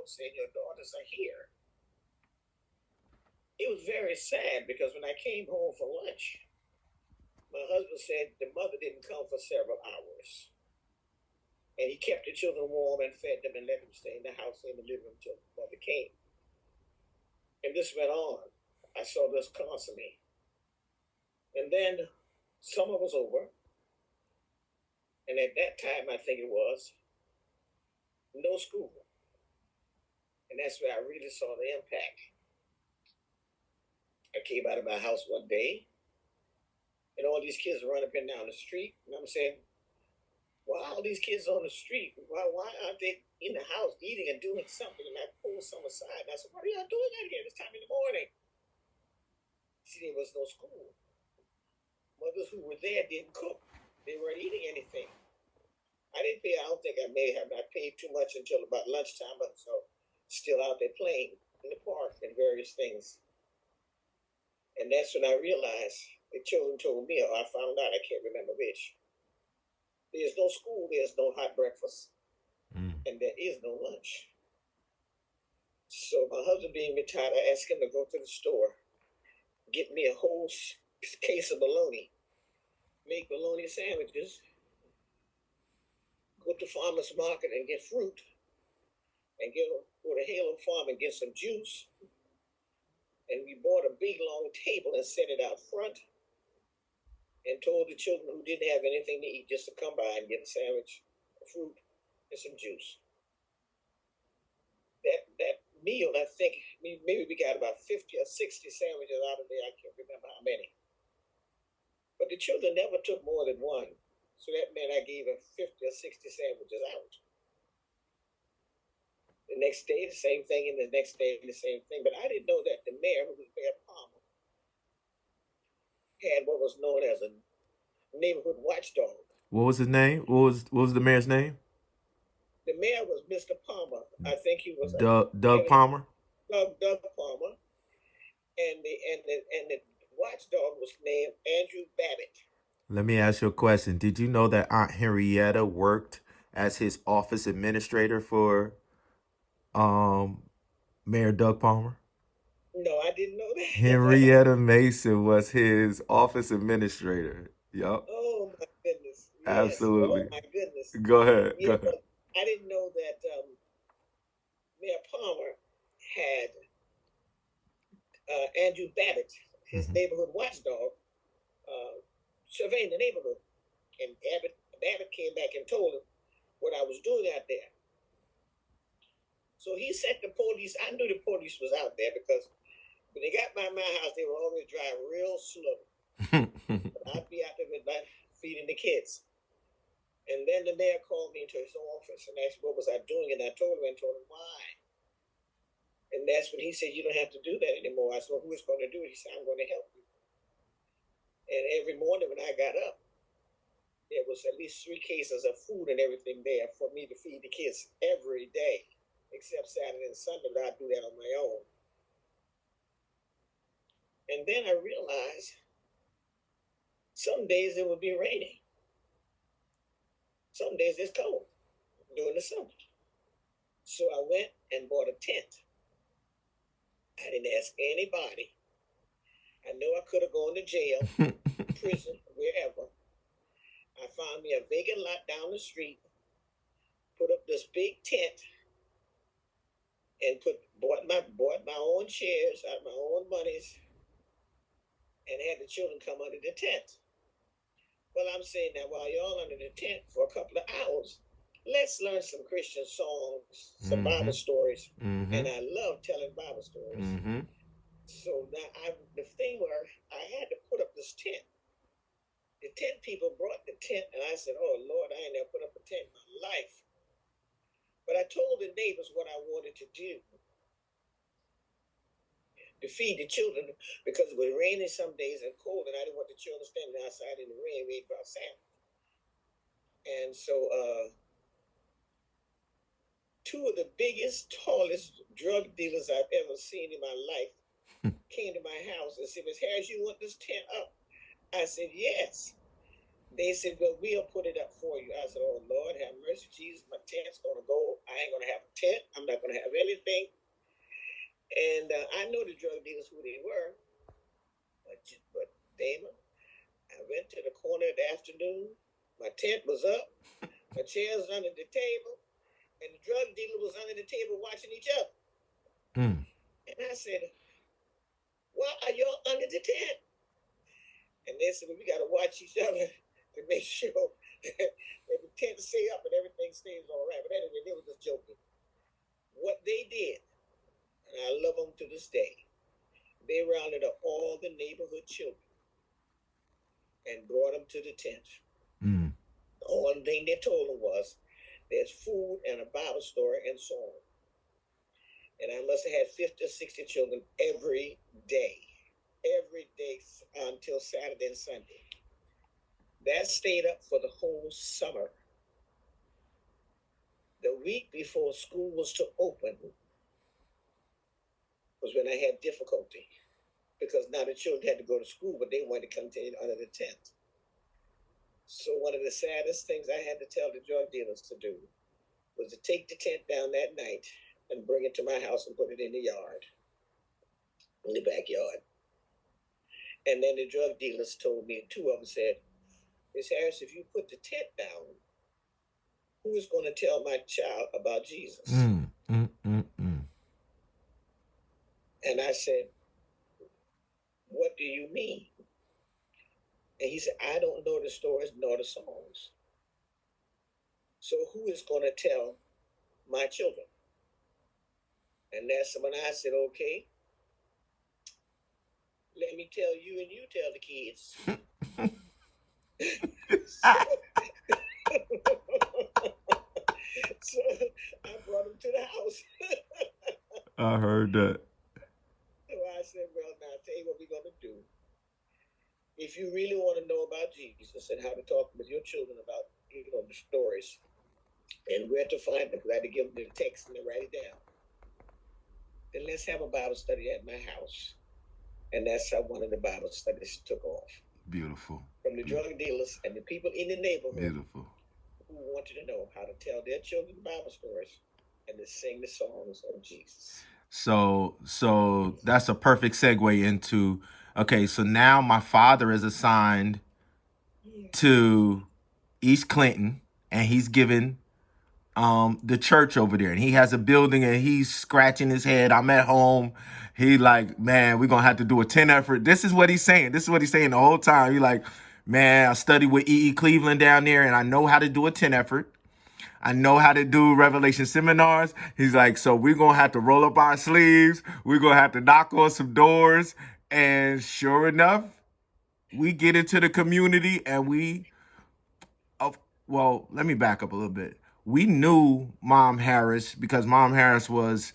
saying, your daughters are here. It was very sad because when I came home for lunch, my husband said the mother didn't come for several hours. And he kept the children warm and fed them and let them stay in the house in the living room until the mother came. And this went on. I saw this constantly. And then summer was over. And at that time, I think it was, no school. And that's where I really saw the impact. I came out of my house one day, and all these kids run up and down the street. And I'm saying, why are all these kids on the street? Why aren't they in the house eating and doing something? And I pulled some aside. And I said, what are y'all doing out here this time in the morning? See, there was no school. Mothers who were there didn't cook. They weren't eating anything. I don't think I may have not paid too much until about lunchtime, but so still out there playing in the park and various things. And that's when I realized the children told me, or I found out, I can't remember which. There's no school, there's no hot breakfast, and there is no lunch. So my husband being retired, I asked him to go to the store, get me a whole case of bologna, make bologna sandwiches, go to farmer's market and get fruit, and go to Halo Farm and get some juice. And we bought a big long table and set it out front and told the children who didn't have anything to eat just to come by and get a sandwich, a fruit, and some juice. That meal, I think, maybe we got about 50 or 60 sandwiches out of there. I can't remember how many. But the children never took more than one. So that meant I gave them 50 or 60 sandwiches out. The next day, the same thing, and the next day, the same thing. But I didn't know that the mayor, who was Mayor Palmer, had what was known as a neighborhood watchdog. What was his name? What was the mayor's name? The mayor was Mr. Palmer. I think he was Doug Palmer. Doug Palmer, and the watchdog was named Andrew Babbitt. Let me ask you a question. Did you know that Aunt Henrietta worked as his office administrator for um, Mayor Doug Palmer? No, I didn't know that. Henrietta Mason was his office administrator. Yup, Oh my goodness! Yes. Oh absolutely. my goodness! Go ahead. Go Yeah, ahead. but I didn't know that Mayor Palmer had Andrew Babbitt, his Hmm. neighborhood watchdog, surveying the neighborhood. And Babbitt came back and told him what I was doing out there. So he sent the police. I knew the police was out there because when they got by my house, they would always drive real slow. But I'd be out there with my feeding the kids. And then the mayor called me into his office and asked me what was I doing, and I told him why. And that's when he said, you don't have to do that anymore. I said, well, who is going to do it? He said, I'm going to help you. And every morning when I got up, there was at least 3 cases of food and everything there for me to feed the kids every day, except Saturday and Sunday, but I'd do that on my own. And then I realized some days it would be raining. Some days it's cold during the summer. So I went and bought a tent. I didn't ask anybody. I know I could have gone to jail, prison, wherever. I found me a vacant lot down the street, put up this big tent, and bought my own chairs out of my own monies, and had the children come under the tent. Well, I'm saying that while y'all under the tent for a couple of hours, let's learn some Christian songs, some Bible stories, and I love telling Bible stories. So now the thing where I had to put up this tent. The tent people brought the tent, and I said, oh, Lord, I ain't never put up a tent in my life. But I told the neighbors what I wanted to do to feed the children because it was raining some days and cold, and I didn't want the children standing outside in the rain waiting for a sandwich. And so 2 of the biggest, tallest drug dealers I've ever seen in my life came to my house and said, Miss Harris, you want this tent up? I said, yes. They said, well, we'll put it up for you. I said, oh, Lord, have mercy, Jesus. My tent's going to go. I ain't going to have a tent. I'm not going to have anything. And I know the drug dealers who they were. But Damon, I went to the corner in the afternoon. My tent was up. My chair was under the table. And the drug dealer was under the table watching each other. Mm. And I said, why are y'all under the tent? And they said, well, we got to watch each other to make sure that the tent stay up and everything stays all right. But anyway, they were just joking. What they did, and I love them to this day, they rounded up all the neighborhood children and brought them to the tent. Mm. The only thing they told them was, there's food and a Bible story and so on. And I must have had 50 or 60 children every day until Saturday and Sunday. That stayed up for the whole summer. The week before school was to open was when I had difficulty, because now the children had to go to school, but they wanted to continue under the tent. So one of the saddest things I had to tell the drug dealers to do was to take the tent down that night and bring it to my house and put it in the yard, in the backyard. And then the drug dealers told me, two of them said, Miss Harris, if you put the tent down, who is going to tell my child about Jesus? And I said, what do you mean? And he said, I don't know the stories nor the songs. So who is going to tell my children? And that's when I said, okay, let me tell you and you tell the kids. So I brought them to the house. I heard that. So I said, well, now I'll tell you what we're going to do. If you really want to know about Jesus and how to talk with your children about, the stories and where to find them, because I had to give them the text and they write it down, then let's have a Bible study at my house. And that's how one of the Bible studies took off. Beautiful. From the drug dealers and the people in the neighborhood. Beautiful. Who wanted to know how to tell their children Bible stories and to sing the songs of Jesus. So that's a perfect segue into, okay, so now my father is assigned to East Clinton, and he's given the church over there, and he has a building, and he's scratching his head. I'm at home. He like, man, we're gonna have to do a 10 effort. This is what he's saying. This is what he's saying the whole time. He like, man, I studied with E.E. Cleveland down there, and I know how to do a 10 effort. I know how to do Revelation seminars. He's like, so we're going to have to roll up our sleeves. We're going to have to knock on some doors. And sure enough, we get into the community and well, let me back up a little bit. We knew Mom Harris because Mom Harris was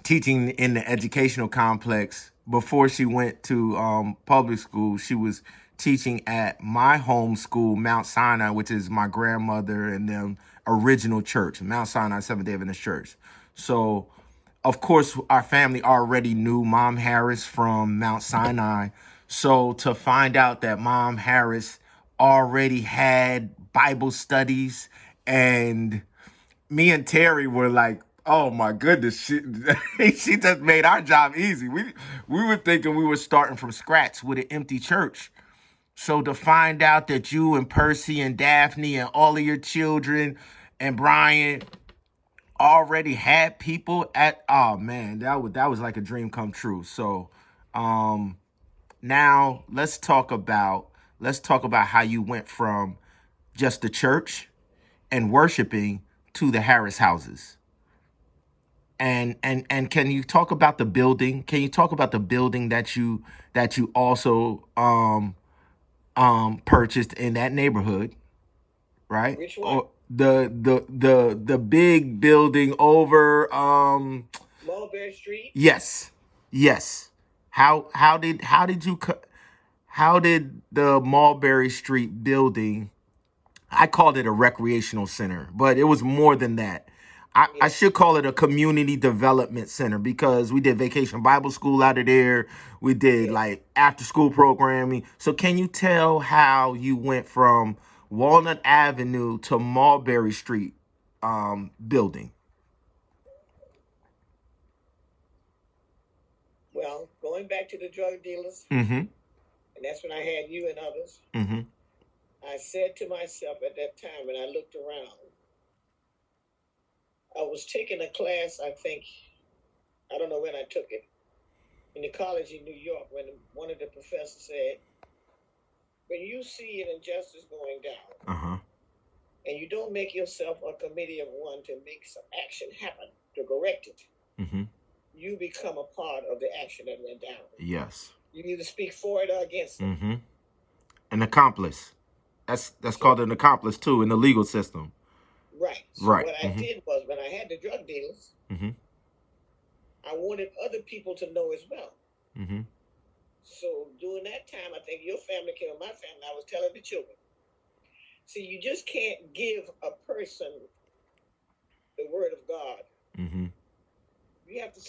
teaching in the educational complex before she went to public school. She was teaching at my home school, Mount Sinai, which is my grandmother and them original church, Mount Sinai Seventh-day Adventist Church. So, of course, our family already knew Mom Harris from Mount Sinai. So to find out that Mom Harris already had Bible studies, and me and Terry were like, oh my goodness, she just made our job easy. We were thinking we were starting from scratch with an empty church. So to find out that you and Percy and Daphne and all of your children and Brian already had people at, oh man, that was like a dream come true. So now let's talk about how you went from just the church and worshiping to the Harris houses. And can you talk about the building? Can you talk about the building that you also purchased in that neighborhood, right? Which one? Or the big building over Mulberry Street? Yes. How did the Mulberry Street building, I called it a recreational center, but it was more than that. I should call it a community development center because we did vacation Bible school out of there. We did like after school programming. So can you tell how you went from Walnut Avenue to Mulberry Street building? Well, going back to the drug dealers, Mm-hmm. and that's when I had you and others. Mm-hmm. I said to myself at that time when I looked around, I was taking a class, I don't know when I took it, in the college in New York, when one of the professors said, when you see an injustice going down, Uh-huh. and you don't make yourself a committee of one to make some action happen, to correct it, Mm-hmm. you become a part of the action that went down. Yes. You either speak for it or against it. Mm-hmm. An accomplice. That's called an accomplice too in the legal system. Right. So Right. what I did was when I had the drug dealers, Mm-hmm. I wanted other people to know as well. Mm-hmm. So during that time, I think your family came with my family. I was telling the children, see, you just can't give a person the word of God. Mm-hmm. You have to